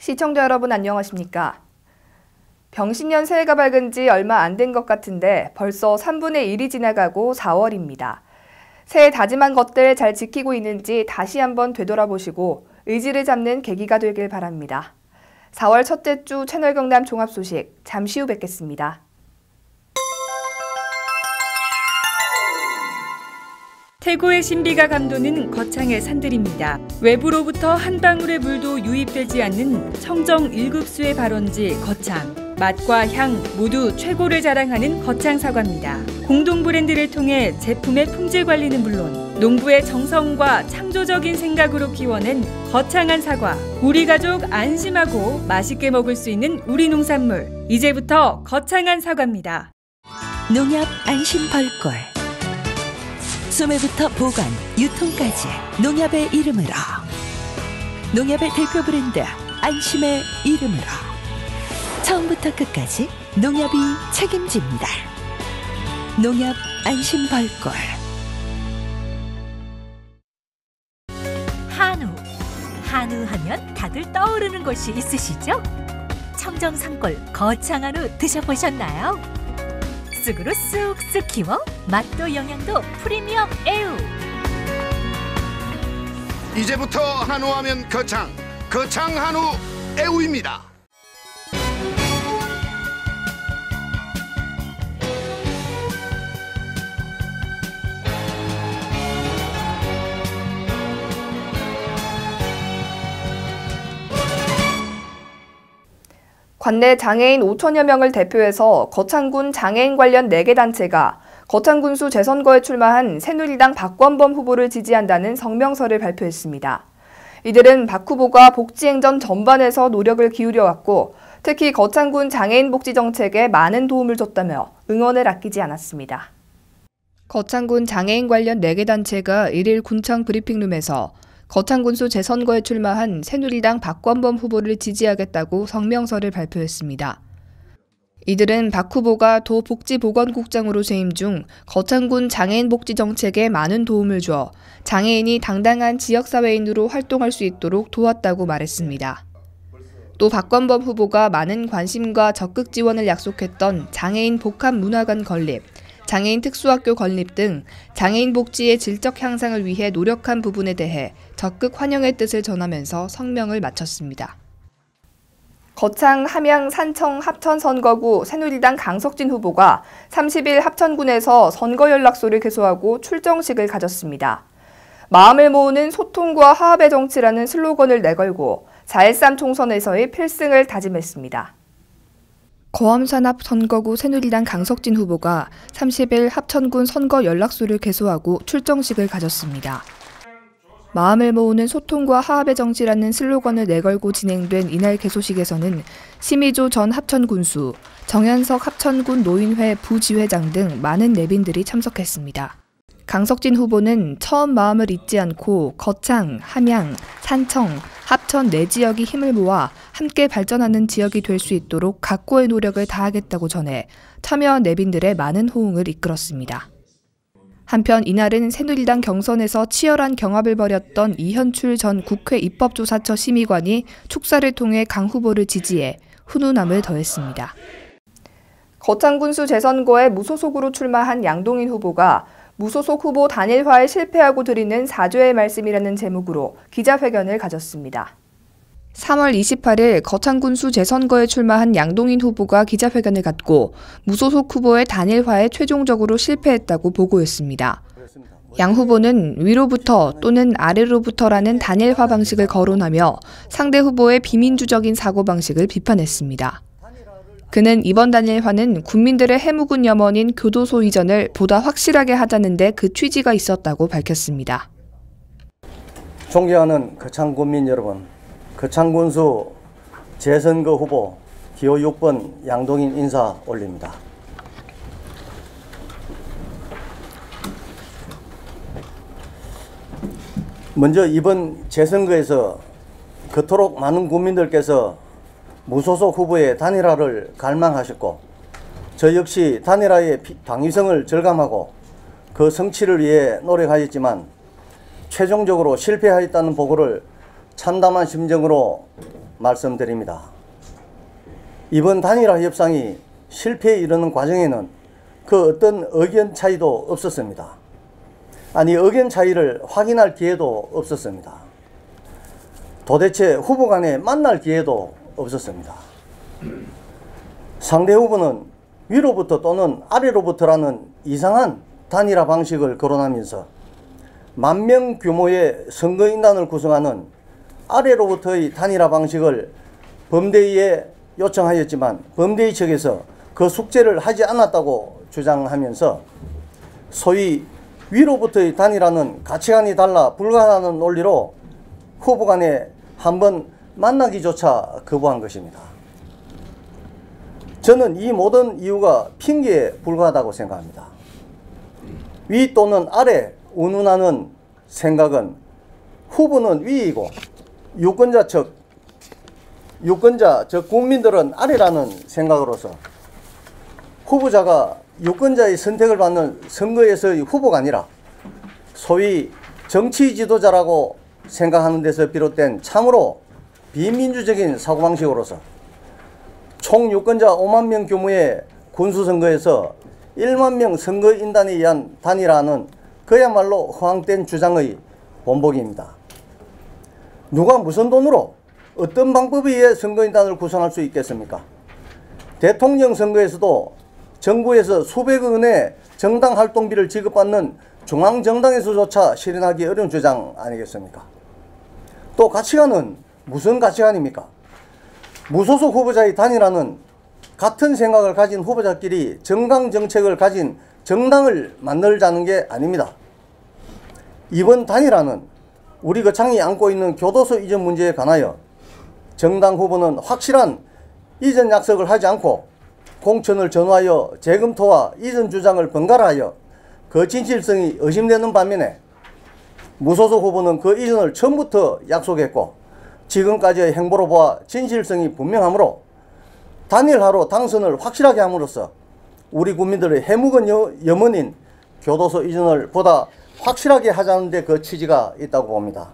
시청자 여러분 안녕하십니까? 병신년 새해가 밝은 지 얼마 안 된 것 같은데 벌써 3분의 1이 지나가고 4월입니다. 새해 다짐한 것들 잘 지키고 있는지 다시 한번 되돌아보시고 의지를 잡는 계기가 되길 바랍니다. 4월 첫째 주 채널 경남 종합 소식 잠시 후 뵙겠습니다. 태고의 신비가 감도는 거창의 산들입니다. 외부로부터 한 방울의 물도 유입되지 않는 청정 1급수의 발원지 거창. 맛과 향 모두 최고를 자랑하는 거창 사과입니다. 공동 브랜드를 통해 제품의 품질 관리는 물론 농부의 정성과 창조적인 생각으로 키워낸 거창한 사과. 우리 가족 안심하고 맛있게 먹을 수 있는 우리 농산물. 이제부터 거창한 사과입니다. 농협 안심 벌꿀. 소매부터 보관, 유통까지 농협의 이름으로. 농협의 대표 브랜드 안심의 이름으로. 처음부터 끝까지 농협이 책임집니다. 농협 안심 벌꿀. 한우 하면 다들 떠오르는 곳이 있으시죠? 청정 산골 거창 한우 드셔보셨나요? 쑥으로 쑥쑥 키워 맛도 영양도 프리미엄 애우. 이제부터 한우하면 거창 한우 애우입니다. 관내 장애인 5천여 명을 대표해서 거창군 장애인 관련 4개 단체가 거창군수 재선거에 출마한 새누리당 박권범 후보를 지지한다는 성명서를 발표했습니다. 이들은 박 후보가 복지행정 전반에서 노력을 기울여왔고 특히 거창군 장애인 복지 정책에 많은 도움을 줬다며 응원을 아끼지 않았습니다. 거창군 장애인 관련 4개 단체가 1일 군청 브리핑룸에서 거창군수 재선거에 출마한 새누리당 박권범 후보를 지지하겠다고 성명서를 발표했습니다. 이들은 박 후보가 도복지보건국장으로 재임 중 거창군 장애인 복지 정책에 많은 도움을 줘 장애인이 당당한 지역사회인으로 활동할 수 있도록 도왔다고 말했습니다. 또 박권범 후보가 많은 관심과 적극 지원을 약속했던 장애인 복합문화관 건립, 장애인 특수학교 건립 등 장애인 복지의 질적 향상을 위해 노력한 부분에 대해 적극 환영의 뜻을 전하면서 성명을 마쳤습니다. 거창, 함양, 산청, 합천 선거구 새누리당 강석진 후보가 30일 합천군에서 선거 연락소를 개소하고 출정식을 가졌습니다. 마음을 모으는 소통과 화합의 정치라는 슬로건을 내걸고 4.13 총선에서의 필승을 다짐했습니다. 거암산합 선거구 새누리당 강석진 후보가 30일 합천군 선거 연락소를 개소하고 출정식을 가졌습니다. 마음을 모으는 소통과 화합의 정치라는 슬로건을 내걸고 진행된 이날 개소식에서는 심의조 전 합천군수, 정현석 합천군 노인회 부지회장 등 많은 내빈들이 참석했습니다. 강석진 후보는 처음 마음을 잊지 않고 거창, 함양, 산청, 합천 4지역이 힘을 모아 함께 발전하는 지역이 될 수 있도록 각고의 노력을 다하겠다고 전해 참여한 내빈들의 많은 호응을 이끌었습니다. 한편 이날은 새누리당 경선에서 치열한 경합을 벌였던 이현출 전 국회 입법조사처 심의관이 축사를 통해 강 후보를 지지해 훈훈함을 더했습니다. 거창군수 재선거에 무소속으로 출마한 양동인 후보가 무소속 후보 단일화에 실패하고 드리는 사죄의 말씀이라는 제목으로 기자회견을 가졌습니다. 3월 28일 거창군수 재선거에 출마한 양동인 후보가 기자회견을 갖고 무소속 후보의 단일화에 최종적으로 실패했다고 보고했습니다. 양 후보는 위로부터 또는 아래로부터라는 단일화 방식을 거론하며 상대 후보의 비민주적인 사고방식을 비판했습니다. 그는 이번 단일화는 국민들의 해묵은 염원인 교도소 이전을 보다 확실하게 하자는 데 그 취지가 있었다고 밝혔습니다. 존경하는 거창군민 여러분, 거창군수 재선거 후보 기호 6번 양동인 인사 올립니다. 먼저 이번 재선거에서 그토록 많은 국민들께서 무소속 후보의 단일화를 갈망하셨고 저 역시 단일화의 당위성을 절감하고 그 성취를 위해 노력하였지만 최종적으로 실패하였다는 보고를 참담한 심정으로 말씀드립니다. 이번 단일화 협상이 실패에 이르는 과정에는 그 어떤 의견 차이도 없었습니다. 아니, 의견 차이를 확인할 기회도 없었습니다. 도대체 후보 간에 만날 기회도 없었습니다. 상대 후보는 위로부터 또는 아래로부터라는 이상한 단일화 방식을 거론하면서 10,000명 규모의 선거인단을 구성하는 아래로부터의 단일화 방식을 범대위에 요청하였지만 범대위 측에서 그 숙제를 하지 않았다고 주장하면서 소위 위로부터의 단일화는 가치관이 달라 불가하다는 논리로 후보 간에 한번 만나기조차 거부한 것입니다. 저는 이 모든 이유가 핑계에 불과하다고 생각합니다. 위 또는 아래 운운하는 생각은 후보는 위이고 유권자 즉 국민들은 아래라는 생각으로서 후보자가 유권자의 선택을 받는 선거에서의 후보가 아니라 소위 정치 지도자라고 생각하는 데서 비롯된 참으로 비민주적인 사고방식으로서 총 유권자 5만 명 규모의 군수선거에서 1만 명 선거인단에 의한 단일화는 그야말로 허황된 주장의 원복입니다. 누가 무슨 돈으로 어떤 방법에 의해 선거인단을 구성할 수 있겠습니까? 대통령 선거에서도 정부에서 수백억 원의 정당 활동비를 지급받는 중앙정당에서조차 실현하기 어려운 주장 아니겠습니까? 또 가치관은 무슨 가치관입니까? 무소속 후보자의 단일화는 같은 생각을 가진 후보자끼리 정강 정책을 가진 정당을 만들자는 게 아닙니다. 이번 단일화는 우리 거창이 안고 있는 교도소 이전 문제에 관하여 정당 후보는 확실한 이전 약속을 하지 않고 공천을 전후하여 재검토와 이전 주장을 번갈아하여 그 진실성이 의심되는 반면에 무소속 후보는 그 이전을 처음부터 약속했고 지금까지의 행보로 보아 진실성이 분명하므로 단일화로 당선을 확실하게 함으로써 우리 국민들의 해묵은 염원인 교도소 이전을 보다 확실하게 하자는 데 그 취지가 있다고 봅니다.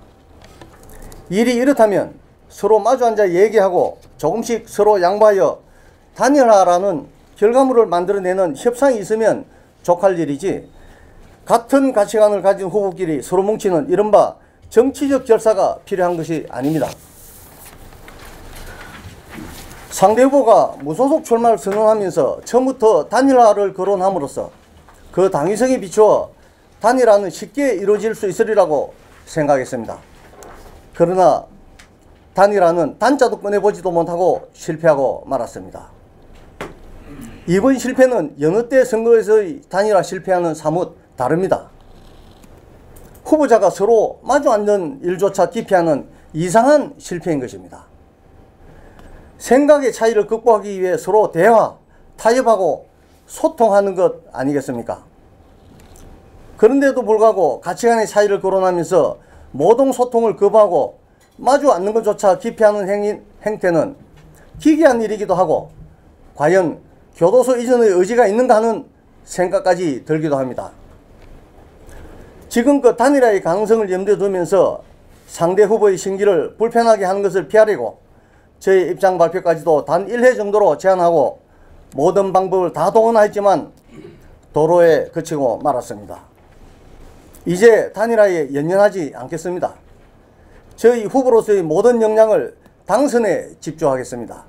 일이 이렇다면 서로 마주 앉아 얘기하고 조금씩 서로 양보하여 단일화라는 결과물을 만들어내는 협상이 있으면 족할 일이지 같은 가치관을 가진 후보끼리 서로 뭉치는 이른바 정치적 결사가 필요한 것이 아닙니다. 상대 후보가 무소속 출마를 선언하면서 처음부터 단일화를 거론함으로써 그 당위성에 비추어 단일화는 쉽게 이루어질 수 있으리라고 생각했습니다. 그러나 단일화는 단자도 꺼내보지도 못하고 실패하고 말았습니다. 이번 실패는 여느 때 선거에서의 단일화 실패와는 사뭇 다릅니다. 후보자가 서로 마주 앉는 일조차 기피하는 이상한 실패인 것입니다. 생각의 차이를 극복하기 위해 서로 대화, 타협하고 소통하는 것 아니겠습니까? 그런데도 불구하고 가치관의 차이를 거론하면서 모든 소통을 거부하고 마주 앉는 것조차 기피하는 행태는 기괴한 일이기도 하고 과연 교도소 이전의 의지가 있는가 하는 생각까지 들기도 합니다. 지금껏 단일화의 가능성을 염두에 두면서 상대 후보의 심기를 불편하게 하는 것을 피하려고 저의 입장 발표까지도 단 1회 정도로 제한하고 모든 방법을 다 동원하였지만 도로에 그치고 말았습니다. 이제 단일화에 연연하지 않겠습니다. 저희 후보로서의 모든 역량을 당선에 집중하겠습니다.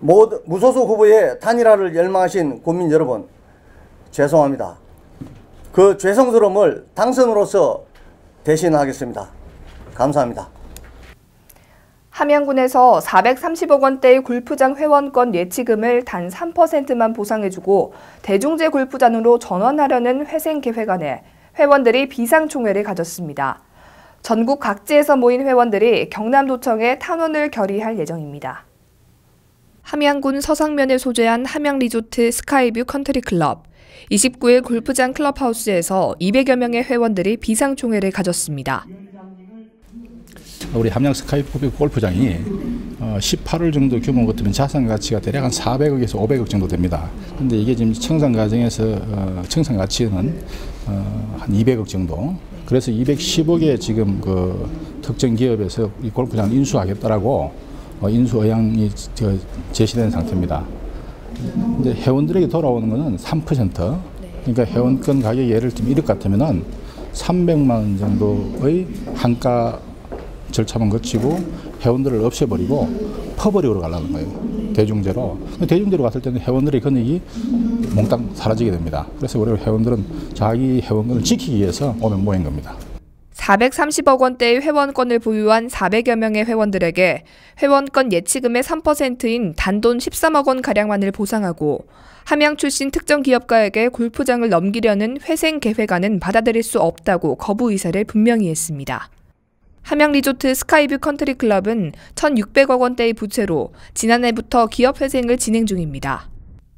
무소속 후보의 단일화를 열망하신 국민 여러분, 죄송합니다. 그 죄송스러움을 당선으로서 대신하겠습니다. 감사합니다. 함양군에서 430억 원대의 골프장 회원권 예치금을 단 3%만 보상해주고 대중제 골프장으로 전환하려는 회생계획안에 회원들이 비상총회를 가졌습니다. 전국 각지에서 모인 회원들이 경남도청에 탄원을 결의할 예정입니다. 함양군 서상면에 소재한 함양리조트 스카이뷰 컨트리클럽. 29일 골프장 클럽하우스에서 200여 명의 회원들이 비상총회를 가졌습니다. 우리 함양 스카이뷰 골프장이 18월 정도 규모 같으면 자산 가치가 대략 한 400억에서 500억 정도 됩니다. 그런데 이게 지금 청산 과정에서 청산 가치는 한 200억 정도. 그래서 210억에 지금 그 특정 기업에서 이 골프장을 인수하겠다라고 인수 의향이 제시된 상태입니다. 근데 회원들에게 돌아오는 것은 3%. 그러니까 회원권 가격이 예를 들면 1억 같으면은 300만 원 정도의 한가 절차만 거치고 회원들을 없애버리고 퍼버리로 가려는 거예요. 대중제로. 대중제로 갔을 때는 회원들의 권익이 몽땅 사라지게 됩니다. 그래서 우리 회원들은 자기 회원권을 지키기 위해서 오면 모인 겁니다. 430억 원대의 회원권을 보유한 400여 명의 회원들에게 회원권 예치금의 3%인 단돈 13억 원가량만을 보상하고 함양 출신 특정 기업가에게 골프장을 넘기려는 회생 계획안은 받아들일 수 없다고 거부 의사를 분명히 했습니다. 함양리조트 스카이뷰 컨트리클럽은 1,600억 원대의 부채로 지난해부터 기업 회생을 진행 중입니다.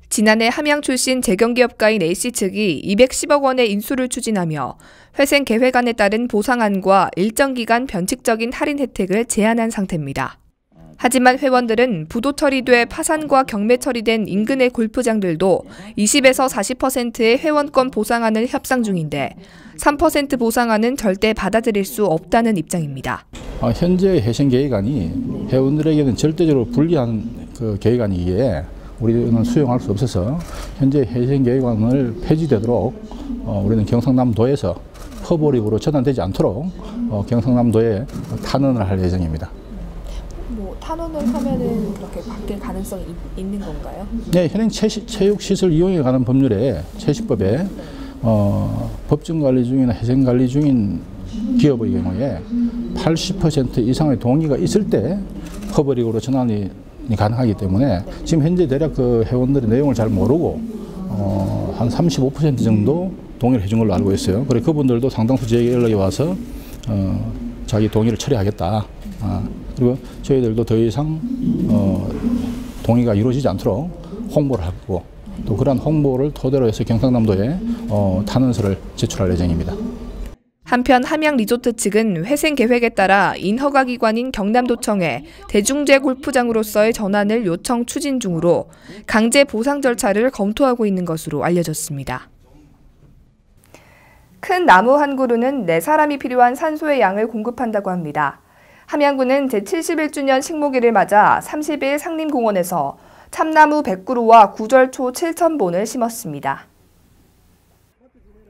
지난해 함양 출신 재경기업가인 A씨 측이 210억 원의 인수를 추진하며 회생 계획안에 따른 보상안과 일정 기간 변칙적인 할인 혜택을 제한한 상태입니다. 하지만 회원들은 부도 처리돼 파산과 경매 처리된 인근의 골프장들도 20에서 40%의 회원권 보상안을 협상 중인데 3% 보상안은 절대 받아들일 수 없다는 입장입니다. 현재 회생 계획안이 회원들에게는 절대적으로 불리한 그 계획안이기에 우리는 수용할 수 없어서 현재 회생 계획안을 폐지되도록 우리는 경상남도에서 퍼버릭으로 전환되지 않도록 경상남도에 탄원을 할 예정입니다. 탄원을 하면은 그렇게 바뀔 가능성이 있는 건가요? 네, 현행 체육시설 이용에 관한 법률에 체시법에 법정관리 중이나 회생관리 중인 기업의 경우에 80% 이상의 동의가 있을 때 퍼버릭으로 전환이 가능하기 때문에 지금 현재 대략 그 회원들이 내용을 잘 모르고 한 35% 정도 동의를 해준 걸로 알고 있어요. 그래 그분들도 상당수 저에게 연락이 와서 자기 동의를 처리하겠다. 그리고 저희들도 더 이상 동의가 이루어지지 않도록 홍보를 하고 또 그러한 홍보를 토대로 해서 경상남도에 탄원서를 제출할 예정입니다. 한편 함양리조트 측은 회생 계획에 따라 인허가기관인 경남도청에 대중제 골프장으로서의 전환을 요청 추진 중으로 강제 보상 절차를 검토하고 있는 것으로 알려졌습니다. 큰 나무 한 그루는 4사람이 필요한 산소의 양을 공급한다고 합니다. 함양군은 제71주년 식목일을 맞아 30일 상림공원에서 참나무 100그루와 구절초 7,000본을 심었습니다.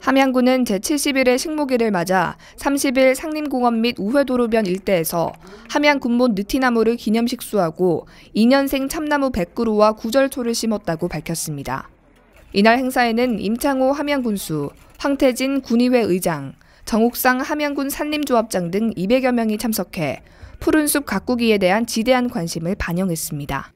함양군은 제71회 식목일을 맞아 30일 상림공원 및 우회도로변 일대에서 함양군몬 느티나무를 기념식 수하고 2년생 참나무 100그루와 구절초를 심었다고 밝혔습니다. 이날 행사에는 임창호 함양군수, 황태진 군의회 의장, 정옥상 함양군 산림조합장 등 200여 명이 참석해 푸른숲 가꾸기에 대한 지대한 관심을 반영했습니다.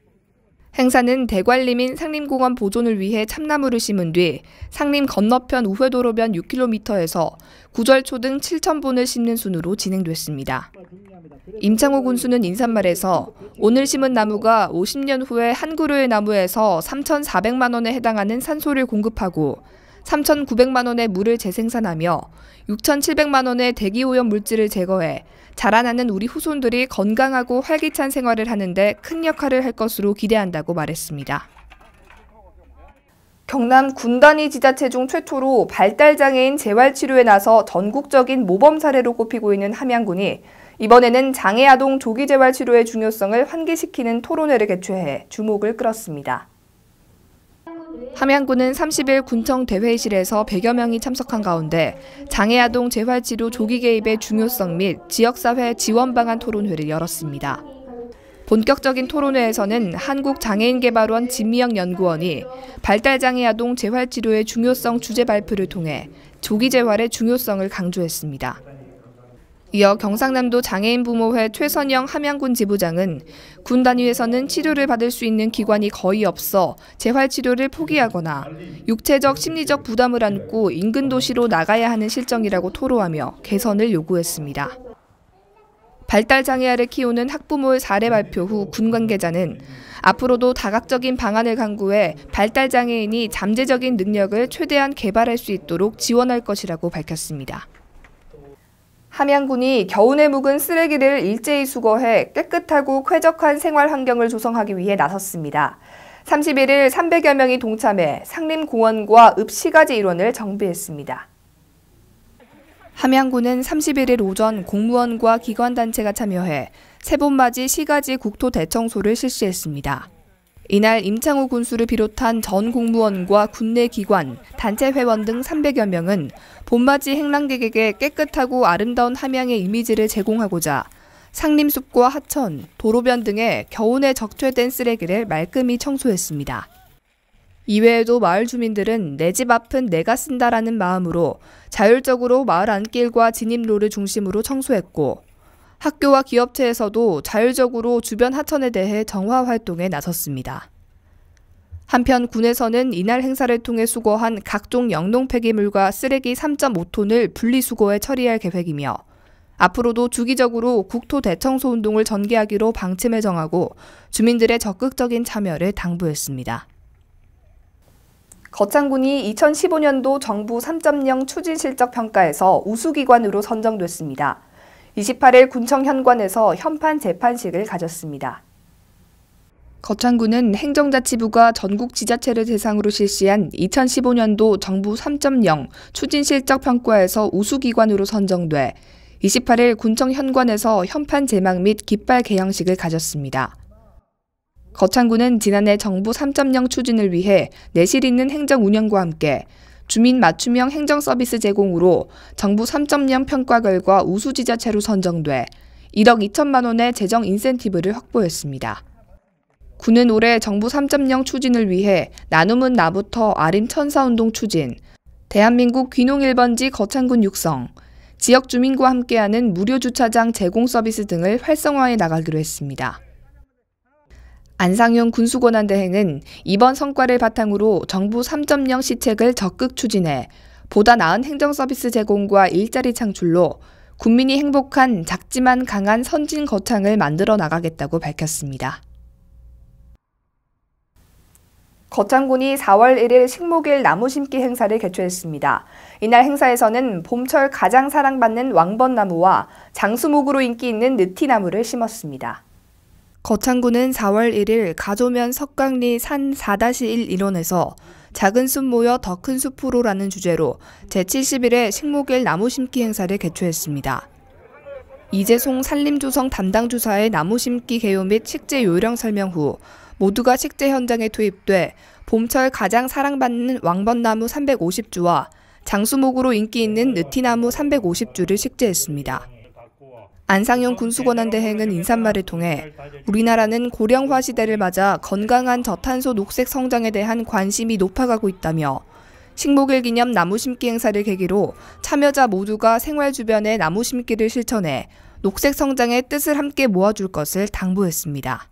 행사는 대관리민 상림공원 보존을 위해 참나무를 심은 뒤 상림 건너편 우회도로변 6km에서 구절초 등 7,000본을 심는 순으로 진행됐습니다. 임창호 군수는 인사말에서 오늘 심은 나무가 50년 후에 한 그루의 나무에서 3,400만 원에 해당하는 산소를 공급하고 3,900만 원의 물을 재생산하며 6,700만 원의 대기오염 물질을 제거해 자라나는 우리 후손들이 건강하고 활기찬 생활을 하는데 큰 역할을 할 것으로 기대한다고 말했습니다. 경남 군단위 지자체 중 최초로 발달장애인 재활치료에 나서 전국적인 모범 사례로 꼽히고 있는 함양군이 이번에는 장애아동 조기재활치료의 중요성을 환기시키는 토론회를 개최해 주목을 끌었습니다. 함양군은 30일 군청 대회의실에서 100여 명이 참석한 가운데 장애아동 재활치료 조기 개입의 중요성 및 지역사회 지원 방안 토론회를 열었습니다. 본격적인 토론회에서는 한국장애인개발원 진미영 연구원이 발달장애 아동 재활치료의 중요성 주제 발표를 통해 조기 재활의 중요성을 강조했습니다. 이어 경상남도 장애인부모회 최선영 함양군 지부장은 군 단위에서는 치료를 받을 수 있는 기관이 거의 없어 재활치료를 포기하거나 육체적, 심리적 부담을 안고 인근 도시로 나가야 하는 실정이라고 토로하며 개선을 요구했습니다. 발달장애아를 키우는 학부모의 사례 발표 후 군 관계자는 앞으로도 다각적인 방안을 강구해 발달장애인이 잠재적인 능력을 최대한 개발할 수 있도록 지원할 것이라고 밝혔습니다. 함양군이 겨우내 묵은 쓰레기를 일제히 수거해 깨끗하고 쾌적한 생활 환경을 조성하기 위해 나섰습니다. 31일 300여 명이 동참해 상림공원과 읍시가지 일원을 정비했습니다. 함양군은 31일 오전 공무원과 기관단체가 참여해 새봄맞이 시가지 국토 대청소를 실시했습니다. 이날 임창호 군수를 비롯한 전 공무원과 군내 기관, 단체 회원 등 300여 명은 봄맞이 행랑객에게 깨끗하고 아름다운 함양의 이미지를 제공하고자 상림숲과 하천, 도로변 등의 겨우내 적재된 쓰레기를 말끔히 청소했습니다. 이외에도 마을 주민들은 내 집 앞은 내가 쓴다라는 마음으로 자율적으로 마을 안길과 진입로를 중심으로 청소했고, 학교와 기업체에서도 자율적으로 주변 하천에 대해 정화 활동에 나섰습니다. 한편 군에서는 이날 행사를 통해 수거한 각종 영농 폐기물과 쓰레기 3.5톤을 분리수거해 처리할 계획이며, 앞으로도 주기적으로 국토 대청소 운동을 전개하기로 방침을 정하고 주민들의 적극적인 참여를 당부했습니다. 거창군이 2015년도 정부 3.0 추진실적평가에서 우수기관으로 선정됐습니다. 28일 군청 현관에서 현판 재판식을 가졌습니다. 거창군은 행정자치부가 전국 지자체를 대상으로 실시한 2015년도 정부 3.0 추진실적평가에서 우수기관으로 선정돼 28일 군청 현관에서 현판 제막 및 깃발 개양식을 가졌습니다. 거창군은 지난해 정부 3.0 추진을 위해 내실 있는 행정 운영과 함께 주민 맞춤형 행정 서비스 제공으로 정부 3.0 평가 결과 우수지자체로 선정돼 1억 2천만 원의 재정 인센티브를 확보했습니다. 군은 올해 정부 3.0 추진을 위해 나눔은 나부터 아림 천사운동 추진, 대한민국 귀농 1번지 거창군 육성, 지역 주민과 함께하는 무료 주차장 제공 서비스 등을 활성화해 나가기로 했습니다. 안상용 군수권한대행은 이번 성과를 바탕으로 정부 3.0 시책을 적극 추진해 보다 나은 행정 서비스 제공과 일자리 창출로 국민이 행복한 작지만 강한 선진 거창을 만들어 나가겠다고 밝혔습니다. 거창군이 4월 1일 식목일 나무 심기 행사를 개최했습니다. 이날 행사에서는 봄철 가장 사랑받는 왕벚나무와 장수목으로 인기 있는 느티나무를 심었습니다. 거창군은 4월 1일 가조면 석강리 산 4-1 일원에서 작은 숲 모여 더 큰 숲으로라는 주제로 제71회 식목일 나무 심기 행사를 개최했습니다. 이재송 산림조성 담당 주사의 나무 심기 개요 및 식재 요령 설명 후 모두가 식재 현장에 투입돼 봄철 가장 사랑받는 왕벚나무 350주와 장수목으로 인기 있는 느티나무 350주를 식재했습니다. 안상용 군수권한대행은 인사말을 통해 우리나라는 고령화 시대를 맞아 건강한 저탄소 녹색 성장에 대한 관심이 높아가고 있다며 식목일 기념 나무 심기 행사를 계기로 참여자 모두가 생활 주변에 나무 심기를 실천해 녹색 성장의 뜻을 함께 모아줄 것을 당부했습니다.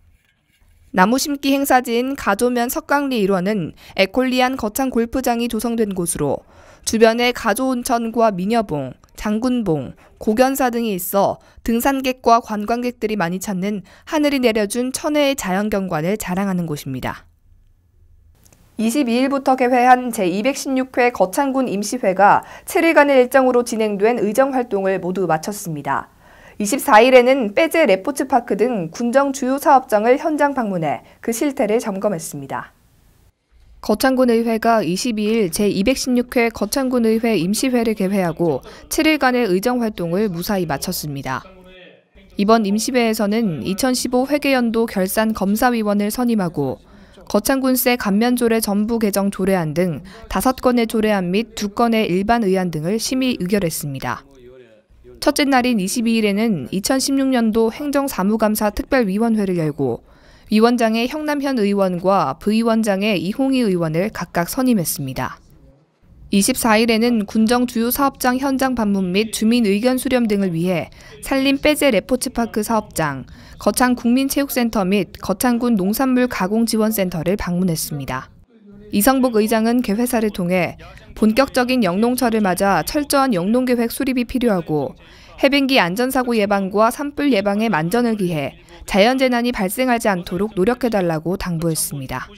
나무 심기 행사지인 가조면 석강리 일원은 에콜리안 거창 골프장이 조성된 곳으로 주변에 가조온천과 미녀봉, 장군봉, 고견사 등이 있어 등산객과 관광객들이 많이 찾는 하늘이 내려준 천혜의 자연경관을 자랑하는 곳입니다. 22일부터 개회한 제216회 거창군 임시회가 7일간의 일정으로 진행된 의정활동을 모두 마쳤습니다. 24일에는 빼제 레포츠파크 등 군정 주요 사업장을 현장 방문해 그 실태를 점검했습니다. 거창군의회가 22일 제216회 거창군의회 임시회를 개회하고 7일간의 의정활동을 무사히 마쳤습니다. 이번 임시회에서는 2015 회계연도 결산 검사위원을 선임하고 거창군세 감면조례 전부 개정 조례안 등 5건의 조례안 및 2건의 일반 의안 등을 심의 의결했습니다. 첫째 날인 22일에는 2016년도 행정사무감사 특별위원회를 열고 위원장의 형남현 의원과 부위원장의 이홍희 의원을 각각 선임했습니다. 24일에는 군정 주요 사업장 현장 방문 및 주민 의견 수렴 등을 위해 산림 빼제 레포츠파크 사업장, 거창 국민체육센터 및 거창군 농산물 가공지원센터를 방문했습니다. 이성복 의장은 개회사를 통해 본격적인 영농철을 맞아 철저한 영농계획 수립이 필요하고 해빙기 안전사고 예방과 산불 예방에 만전을 기해 자연재난이 발생하지 않도록 노력해달라고 당부했습니다.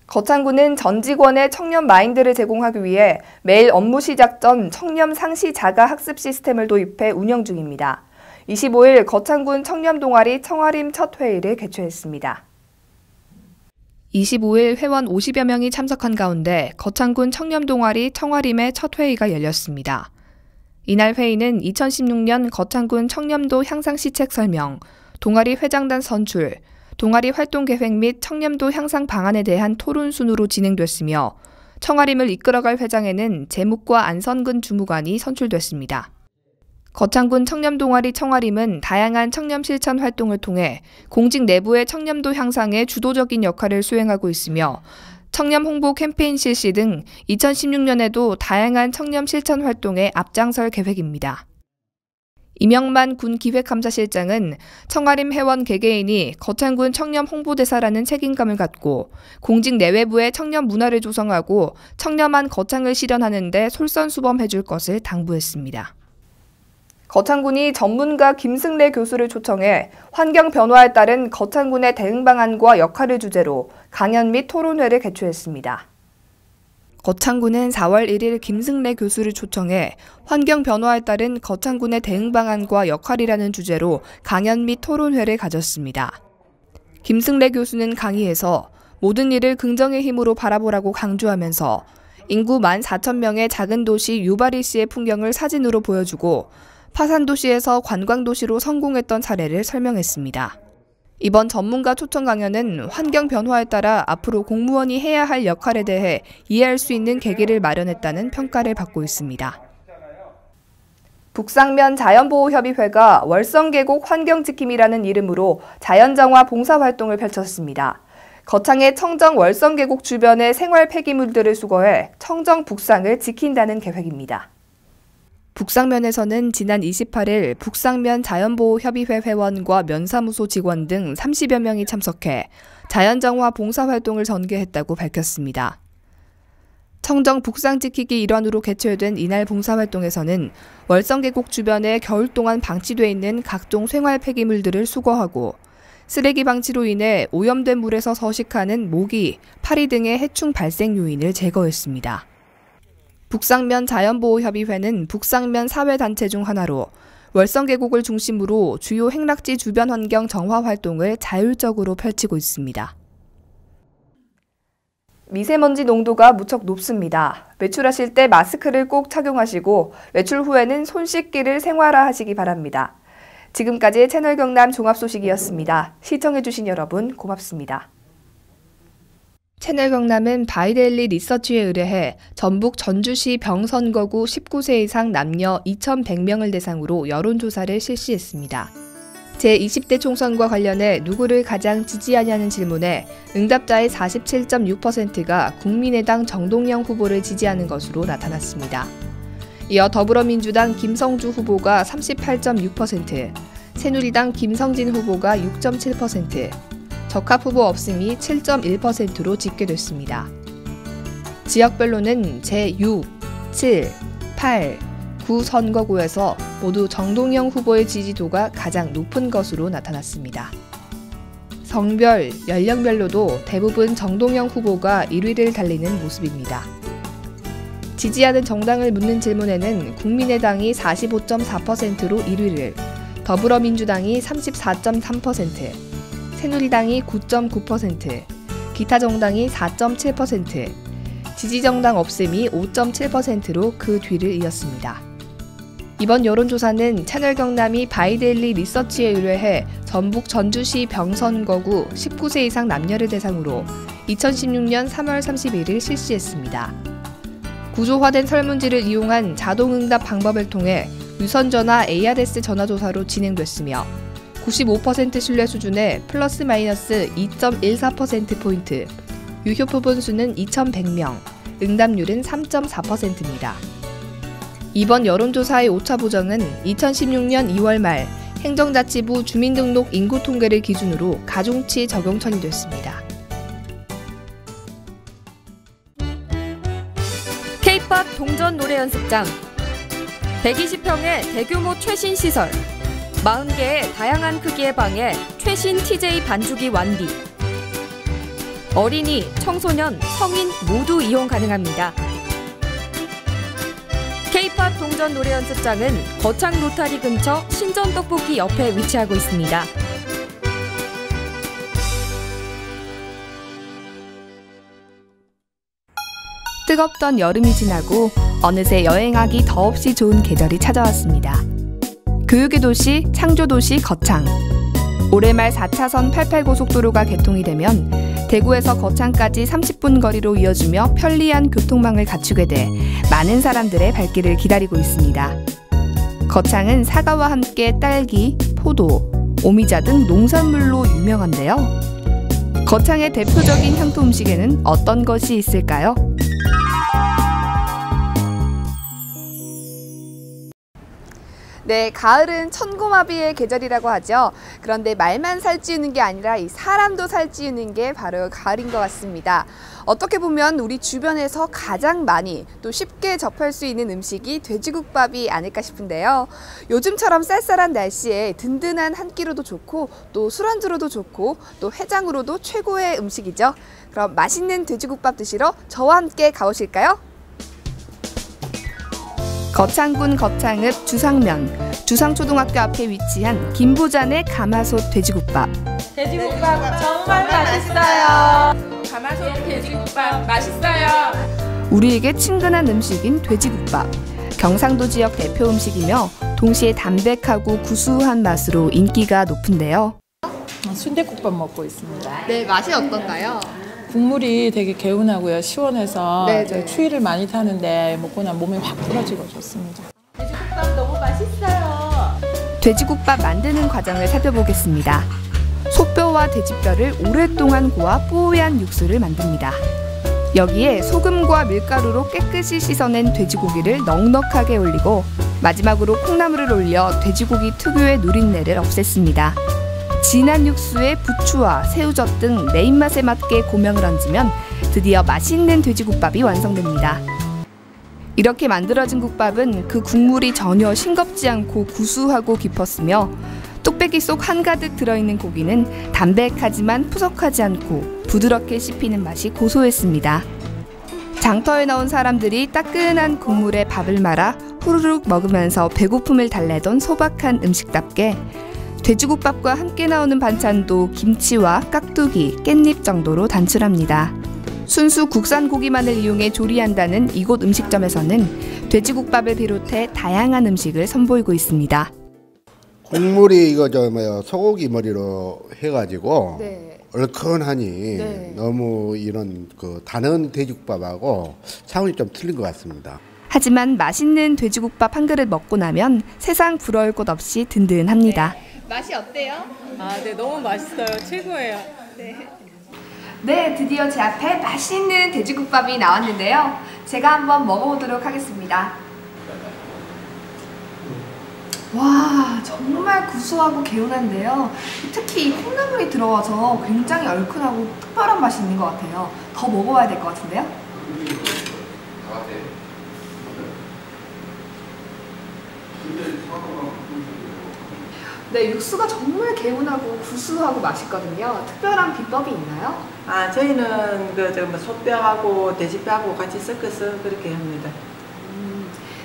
거창군은 전 직원의 청년 마인드를 제공하기 위해 매일 업무 시작 전 청년 상시 자가 학습 시스템을 도입해 운영 중입니다. 25일 거창군 청년 동아리 청아림 첫 회의를 개최했습니다. 25일 회원 50여 명이 참석한 가운데 거창군 청년 동아리 청아림의 첫 회의가 열렸습니다. 이날 회의는 2016년 거창군 청렴도 향상 시책 설명, 동아리 회장단 선출, 동아리 활동 계획 및 청렴도 향상 방안에 대한 토론 순으로 진행됐으며 청아림을 이끌어갈 회장에는 재묵과 안선근 주무관이 선출됐습니다. 거창군 청렴동아리 청아림은 다양한 청렴 실천 활동을 통해 공직 내부의 청렴도 향상에 주도적인 역할을 수행하고 있으며 청렴 홍보 캠페인 실시 등 2016년에도 다양한 청렴 실천 활동에 앞장설 계획입니다. 이명만 군 기획감사실장은 청아림 회원 개개인이 거창군 청렴 홍보대사라는 책임감을 갖고 공직 내외부의 청렴 문화를 조성하고 청렴한 거창을 실현하는 데 솔선수범해줄 것을 당부했습니다. 거창군이 전문가 김승래 교수를 초청해 환경 변화에 따른 거창군의 대응 방안과 역할을 주제로 강연 및 토론회를 개최했습니다. 거창군은 4월 1일 김승래 교수를 초청해 환경 변화에 따른 거창군의 대응 방안과 역할이라는 주제로 강연 및 토론회를 가졌습니다. 김승래 교수는 강의에서 모든 일을 긍정의 힘으로 바라보라고 강조하면서 인구 14,000명의 작은 도시 유바리시의 풍경을 사진으로 보여주고 파산도시에서 관광도시로 성공했던 사례를 설명했습니다. 이번 전문가 초청 강연은 환경 변화에 따라 앞으로 공무원이 해야 할 역할에 대해 이해할 수 있는 계기를 마련했다는 평가를 받고 있습니다. 북상면 자연보호협의회가 월성계곡 환경지킴이라는 이름으로 자연정화 봉사활동을 펼쳤습니다. 거창의 청정 월성계곡 주변의 생활 폐기물들을 수거해 청정 북상을 지킨다는 계획입니다. 북상면에서는 지난 28일 북상면 자연보호협의회 회원과 면사무소 직원 등 30여 명이 참석해 자연정화 봉사활동을 전개했다고 밝혔습니다. 청정 북상 지키기 일환으로 개최된 이날 봉사활동에서는 월성계곡 주변에 겨울 동안 방치돼 있는 각종 생활 폐기물들을 수거하고 쓰레기 방치로 인해 오염된 물에서 서식하는 모기, 파리 등의 해충 발생 요인을 제거했습니다. 북상면 자연보호협의회는 북상면 사회단체 중 하나로 월성계곡을 중심으로 주요 행락지 주변 환경 정화 활동을 자율적으로 펼치고 있습니다. 미세먼지 농도가 무척 높습니다. 외출하실 때 마스크를 꼭 착용하시고 외출 후에는 손 씻기를 생활화하시기 바랍니다. 지금까지 채널 경남 종합소식이었습니다. 시청해주신 여러분 고맙습니다. 채널 경남은 바이데일리 리서치에 의뢰해 전북 전주시 병선거구 19세 이상 남녀 2,100명을 대상으로 여론조사를 실시했습니다. 제20대 총선과 관련해 누구를 가장 지지하냐는 질문에 응답자의 47.6%가 국민의당 정동영 후보를 지지하는 것으로 나타났습니다. 이어 더불어민주당 김성주 후보가 38.6%, 새누리당 김성진 후보가 6.7%, 적합 후보 없음이 7.1%로 집계됐습니다. 지역별로는 제6, 7, 8, 9 선거구에서 모두 정동영 후보의 지지도가 가장 높은 것으로 나타났습니다. 성별, 연령별로도 대부분 정동영 후보가 1위를 달리는 모습입니다. 지지하는 정당을 묻는 질문에는 국민의당이 45.4%로 1위를, 더불어민주당이 34.3%, 새누리당이 9.9%, 기타 정당이 4.7%, 지지정당 없음이 5.7%로 그 뒤를 이었습니다. 이번 여론조사는 채널 경남이 바이데일리 리서치에 의뢰해 전북 전주시 병선거구 19세 이상 남녀를 대상으로 2016년 3월 31일 실시했습니다. 구조화된 설문지를 이용한 자동응답 방법을 통해 유선전화 ARS 전화조사로 진행됐으며 95% 신뢰 수준의 플러스 마이너스 2.14%포인트, 유효표 본수는 2,100명, 응답률은 3.4%입니다. 이번 여론조사의 5차 보정은 2016년 2월 말 행정자치부 주민등록 인구 통계를 기준으로 가중치 적용 처리됐습니다. K-POP 동전 노래 연습장, 120평의 대규모 최신 시설, 40개의 다양한 크기의 방에 최신 TJ 반주기 완비. 어린이, 청소년, 성인 모두 이용 가능합니다. K-POP 동전 노래 연습장은 거창 로타리 근처 신전 떡볶이 옆에 위치하고 있습니다. 뜨겁던 여름이 지나고 어느새 여행하기 더없이 좋은 계절이 찾아왔습니다. 교육의 도시, 창조도시 거창. 올해 말 4차선 88고속도로가 개통이 되면 대구에서 거창까지 30분 거리로 이어지며 편리한 교통망을 갖추게 돼 많은 사람들의 발길을 기다리고 있습니다. 거창은 사과와 함께 딸기, 포도, 오미자 등 농산물로 유명한데요. 거창의 대표적인 향토 음식에는 어떤 것이 있을까요? 네, 가을은 천고마비의 계절이라고 하죠. 그런데 말만 살찌우는 게 아니라 이 사람도 살찌우는 게 바로 가을인 것 같습니다. 어떻게 보면 우리 주변에서 가장 많이 또 쉽게 접할 수 있는 음식이 돼지국밥이 아닐까 싶은데요. 요즘처럼 쌀쌀한 날씨에 든든한 한 끼로도 좋고 또 술안주로도 좋고 또 해장으로도 최고의 음식이죠. 그럼 맛있는 돼지국밥 드시러 저와 함께 가보실까요? 거창군 거창읍 주상면, 주상초등학교 앞에 위치한 김부잔의 가마솥 돼지국밥. 돼지국밥 정말 맛있어요. 가마솥 돼지국밥 맛있어요. 우리에게 친근한 음식인 돼지국밥. 경상도 지역 대표 음식이며 동시에 담백하고 구수한 맛으로 인기가 높은데요. 순댓국밥 먹고 있습니다. 네, 맛이 어떤가요? 국물이 되게 개운하고요. 시원해서 네. 추위를 많이 타는데 먹고 나면 몸이 확 풀어지고 좋습니다. 돼지국밥 너무 맛있어요. 돼지국밥 만드는 과정을 살펴보겠습니다. 소뼈와 돼지뼈를 오랫동안 고아 뽀얀 육수를 만듭니다. 여기에 소금과 밀가루로 깨끗이 씻어낸 돼지고기를 넉넉하게 올리고 마지막으로 콩나물을 올려 돼지고기 특유의 누린내를 없앴습니다. 진한 육수에 부추와 새우젓 등 내 입맛에 맞게 고명을 얹으면 드디어 맛있는 돼지국밥이 완성됩니다. 이렇게 만들어진 국밥은 그 국물이 전혀 싱겁지 않고 구수하고 깊었으며 뚝배기 속 한가득 들어있는 고기는 담백하지만 푸석하지 않고 부드럽게 씹히는 맛이 고소했습니다. 장터에 나온 사람들이 따끈한 국물에 밥을 말아 후루룩 먹으면서 배고픔을 달래던 소박한 음식답게 돼지국밥과 함께 나오는 반찬도 김치와 깍두기, 깻잎 정도로 단출합니다. 순수 국산 고기만을 이용해 조리한다는 이곳 음식점에서는 돼지국밥을 비롯해 다양한 음식을 선보이고 있습니다. 국물이 이거 소고기 머리로 해가지고 네. 얼큰하니 네. 너무 이런 그 다른 돼지국밥하고 차원이 좀 틀린 것 같습니다. 하지만 맛있는 돼지국밥 한 그릇 먹고 나면 세상 부러울 곳 없이 든든합니다. 맛이 어때요? 네, 너무 맛있어요. 최고예요. 네, 드디어 제 앞에 맛있는 돼지국밥이 나왔는데요. 제가 한번 먹어보도록 하겠습니다. 와, 정말 구수하고 개운한데요. 특히 이 콩나물이 들어가서 굉장히 얼큰하고 특별한 맛이 있는 것 같아요. 더 먹어봐야 될 것 같은데요? 네, 육수가 정말 개운하고 구수하고 맛있거든요. 특별한 비법이 있나요? 저희는 소뼈하고 돼지뼈하고 같이 섞어서 그렇게 합니다.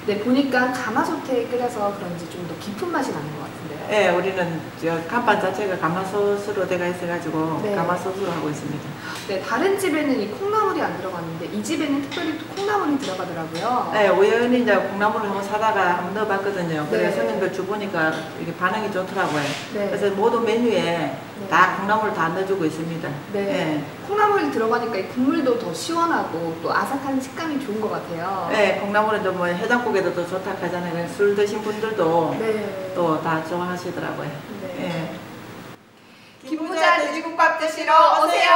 네, 보니까 가마솥에 끓여서 그런지 좀 더 깊은 맛이 나는 것 같은데요. 네, 우리는 간판 자체가 가마솥으로 되어 있어가지고 네. 가마솥으로 하고 있습니다. 네, 다른 집에는 이 콩나물이 안 들어갔는데 이 집에는 특별히 또 콩나물이 들어가더라고요. 네, 우연히 이제 콩나물을 한번 사다가 한번 넣어봤거든요. 그래서 네. 손님들 주보니까 이게 반응이 좋더라고요. 네. 그래서 모든 메뉴에 다 콩나물 다 넣어주고 있습니다. 네. 콩나물이 들어가니까 이 국물도 더 시원하고 또 아삭한 식감이 좋은 것 같아요. 네, 콩나물은 좀 뭐 해장국에도 더 좋다 하잖아요. 술 드신 분들도 네. 또 다 좋아하시더라고요. 네. 네. 김부잔 돼지국밥 드시러 오세요.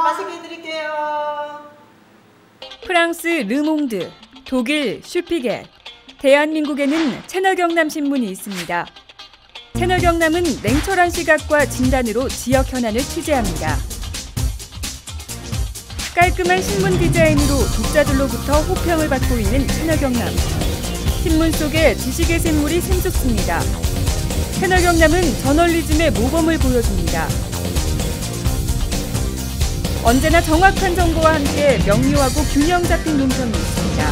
맛있게 드릴게요. 프랑스 르몽드, 독일 슈피겔, 대한민국에는 채널경남 신문이 있습니다. 채널경남은 냉철한 시각과 진단으로 지역 현안을 취재합니다. 깔끔한 신문 디자인으로 독자들로부터 호평을 받고 있는 채널경남. 신문 속에 지식의 샘물이 샘솟습니다. 채널경남은 저널리즘의 모범을 보여줍니다. 언제나 정확한 정보와 함께 명료하고 균형 잡힌 논평이 있습니다.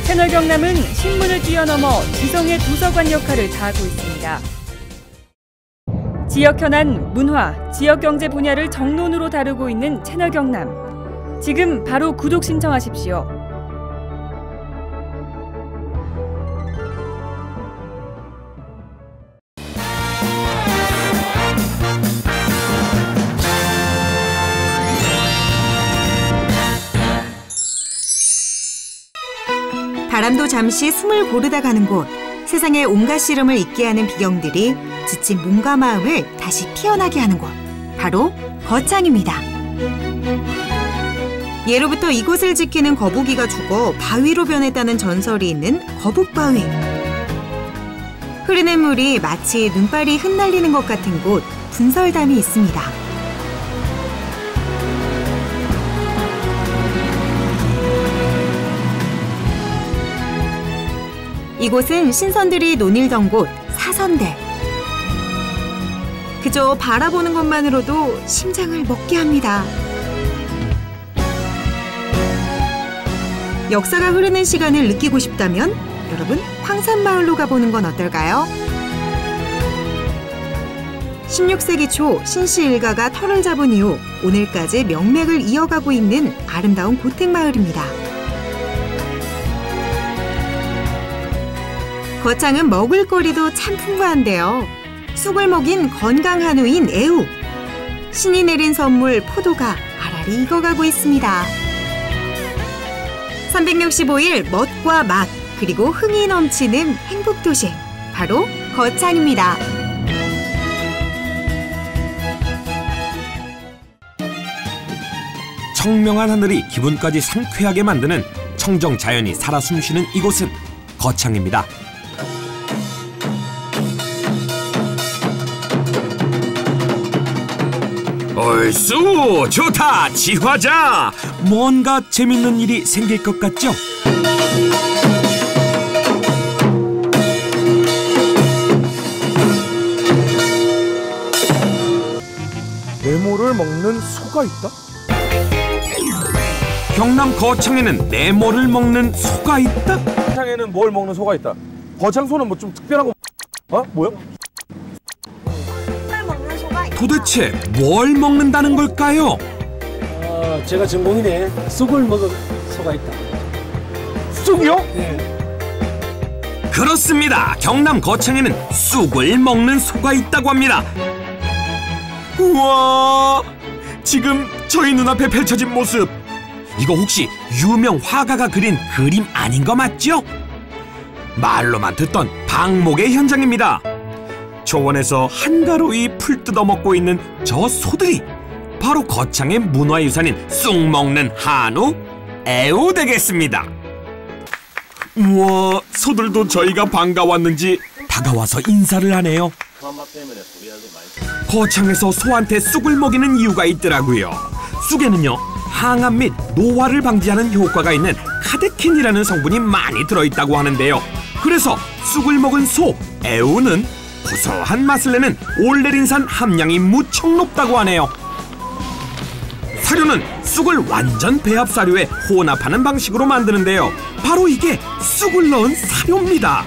채널경남은 신문을 뛰어넘어 지성의 도서관 역할을 다하고 있습니다. 지역 현안, 문화, 지역 경제 분야를 정론으로 다루고 있는 채널경남. 지금 바로 구독 신청하십시오. 바람도 잠시 숨을 고르다 가는 곳, 세상의 온갖 시름을 잊게 하는 비경들이 지친 몸과 마음을 다시 피어나게 하는 곳, 바로 거창입니다. 예로부터 이곳을 지키는 거북이가 죽어 바위로 변했다는 전설이 있는 거북바위. 흐르는 물이 마치 눈발이 흩날리는 것 같은 곳, 분설담이 있습니다. 이곳은 신선들이 논일던 곳, 사선대. 그저 바라보는 것만으로도 심장을 먹게 합니다. 역사가 흐르는 시간을 느끼고 싶다면 여러분, 황산마을로 가보는 건 어떨까요? 16세기 초 신씨 일가가 터를 잡은 이후 오늘까지 명맥을 이어가고 있는 아름다운 고택마을입니다. 거창은 먹을거리도 참 풍부한데요. 쑥을 먹인 건강 한우인 애우. 신이 내린 선물 포도가 알알이 익어가고 있습니다. 365일 멋과 맛, 그리고 흥이 넘치는 행복도시, 바로 거창입니다. 청명한 하늘이 기분까지 상쾌하게 만드는 청정 자연이 살아 숨쉬는 이곳은 거창입니다. 얼쑤! 좋다! 지화자! 뭔가 재밌는 일이 생길 것 같죠? 네모를 먹는 소가 있다? 경남 거창에는 네모를 먹는 소가 있다? 거창에는 뭘 먹는 소가 있다? 거창소는 뭐 좀 특별한 거 뭐야? 도대체 뭘 먹는다는 걸까요? 제가 전공이네. 쑥을 먹은 소가 있다. 쑥이요? 네. 그렇습니다. 경남 거창에는 쑥을 먹는 소가 있다고 합니다. 우와! 지금 저희 눈앞에 펼쳐진 모습, 이거 혹시 유명 화가가 그린 그림 아닌 거 맞죠? 말로만 듣던 방목의 현장입니다. 초원에서 한가로이 풀 뜯어먹고 있는 저 소들이 바로 거창의 문화유산인 쑥 먹는 한우, 애우 되겠습니다. 우와, 소들도 저희가 반가웠는지 다가와서 인사를 하네요. 거창에서 소한테 쑥을 먹이는 이유가 있더라고요. 쑥에는요, 항암 및 노화를 방지하는 효과가 있는 카데킨이라는 성분이 많이 들어있다고 하는데요. 그래서 쑥을 먹은 소, 애우는 고소한 맛을 내는 올레린산 함량이 무척 높다고 하네요. 사료는 쑥을 완전 배합 사료에 혼합하는 방식으로 만드는데요. 바로 이게 쑥을 넣은 사료입니다.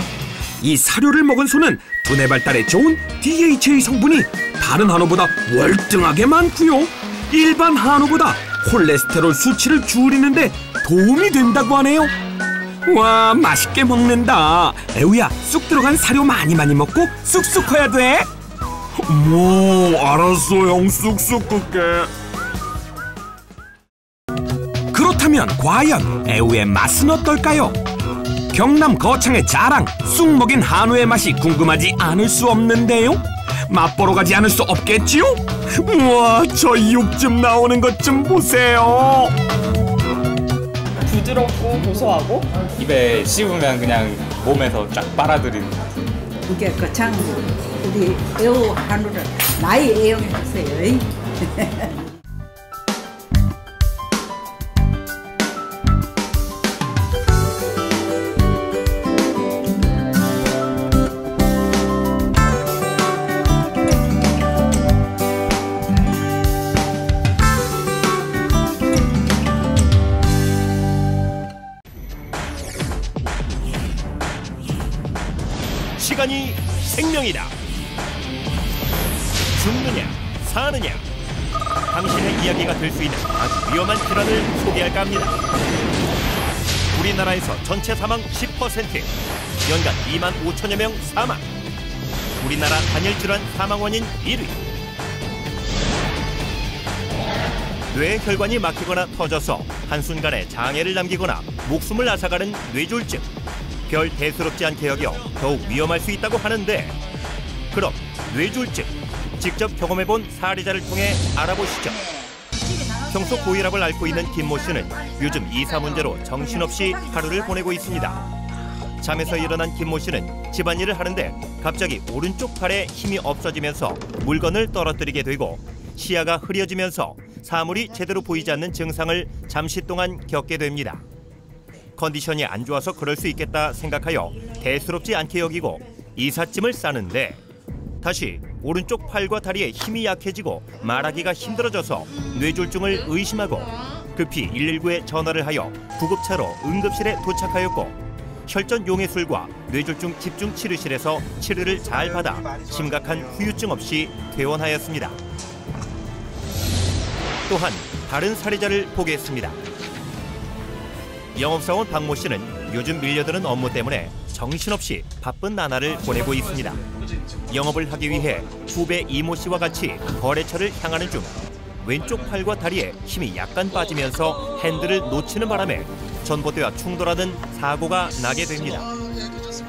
이 사료를 먹은 소는 두뇌 발달에 좋은 DHA 성분이 다른 한우보다 월등하게 많고요. 일반 한우보다 콜레스테롤 수치를 줄이는데 도움이 된다고 하네요. 와, 맛있게 먹는다. 애우야, 쑥 들어간 사료 많이 먹고 쑥쑥 커야 돼. 뭐, 알았어 형, 쑥쑥 끌게. 그렇다면 과연 애우의 맛은 어떨까요? 경남 거창의 자랑, 쑥 먹인 한우의 맛이 궁금하지 않을 수 없는데요. 맛보러 가지 않을 수 없겠지요? 우와, 저 육 좀 나오는 것 좀 보세요. 부드럽고 고소하고 입에 씹으면 그냥 몸에서 쫙 빨아들이는. 이게 거창 우리 애우 한우를 많이 애용해 주세요. 시간이 생명이다. 죽느냐 사느냐 당신의 이야기가 될 수 있는 아주 위험한 질환을 소개할까 합니다. 우리나라에서 전체 사망 10%, 연간 2만 5천여 명 사망. 우리나라 단일 질환 사망 원인 1위. 뇌 혈관이 막히거나 터져서 한순간에 장애를 남기거나 목숨을 앗아가는 뇌졸중. 별 대수롭지 않게 여겨 더욱 위험할 수 있다고 하는데, 그럼 뇌졸중 직접 경험해본 사례자를 통해 알아보시죠. 평소 고혈압을 앓고 있는 김모 씨는 요즘 이사 문제로 정신없이 하루를 보내고 있습니다. 잠에서 일어난 김모 씨는 집안일을 하는데 갑자기 오른쪽 팔에 힘이 없어지면서 물건을 떨어뜨리게 되고 시야가 흐려지면서 사물이 제대로 보이지 않는 증상을 잠시 동안 겪게 됩니다. 컨디션이 안 좋아서 그럴 수 있겠다 생각하여 대수롭지 않게 여기고 이삿짐을 싸는데, 다시 오른쪽 팔과 다리에 힘이 약해지고 말하기가 힘들어져서 뇌졸중을 의심하고 급히 119에 전화를 하여 구급차로 응급실에 도착하였고, 혈전 용해술과 뇌졸중 집중치료실에서 치료를 잘 받아 심각한 후유증 없이 퇴원하였습니다. 또한 다른 사례자를 보겠습니다. 영업사원 박모 씨는 요즘 밀려드는 업무 때문에 정신없이 바쁜 나날을 보내고 있습니다. 영업을 하기 위해 후배 이모 씨와 같이 거래처를 향하는 중 왼쪽 팔과 다리에 힘이 약간 빠지면서 핸들을 놓치는 바람에 전봇대와 충돌하는 사고가 나게 됩니다.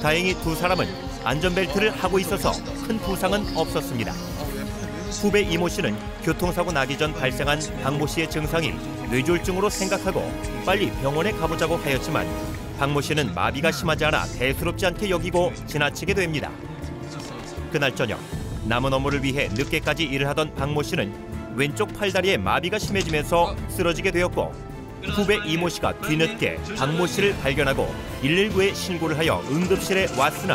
다행히 두 사람은 안전벨트를 하고 있어서 큰 부상은 없었습니다. 후배 이모 씨는 교통사고 나기 전 발생한 박모 씨의 증상이 뇌졸중으로 생각하고 빨리 병원에 가보자고 하였지만 박모 씨는 마비가 심하지 않아 대수롭지 않게 여기고 지나치게 됩니다. 그날 저녁 남은 업무를 위해 늦게까지 일을 하던 박모 씨는 왼쪽 팔다리에 마비가 심해지면서 쓰러지게 되었고, 후배 이모 씨가 뒤늦게 박모 씨를 발견하고 119에 신고를 하여 응급실에 왔으나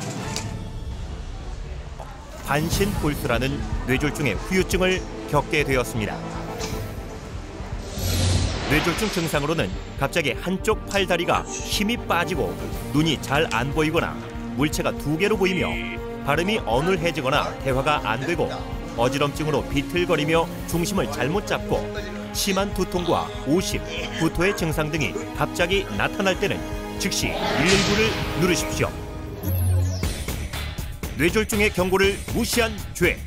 반신골수라는 뇌졸중의 후유증을 겪게 되었습니다. 뇌졸중 증상으로는 갑자기 한쪽 팔다리가 힘이 빠지고 눈이 잘 안 보이거나 물체가 2개로 보이며 발음이 어눌해지거나 대화가 안 되고 어지럼증으로 비틀거리며 중심을 잘못 잡고 심한 두통과 오심, 구토의 증상 등이 갑자기 나타날 때는 즉시 119를 누르십시오. 뇌졸중의 경고를 무시한 죄,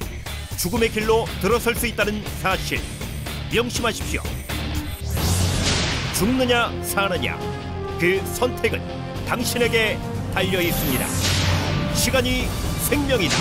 죽음의 길로 들어설 수 있다는 사실 명심하십시오. 죽느냐 사느냐, 그 선택은 당신에게 달려 있습니다. 시간이 생명이다.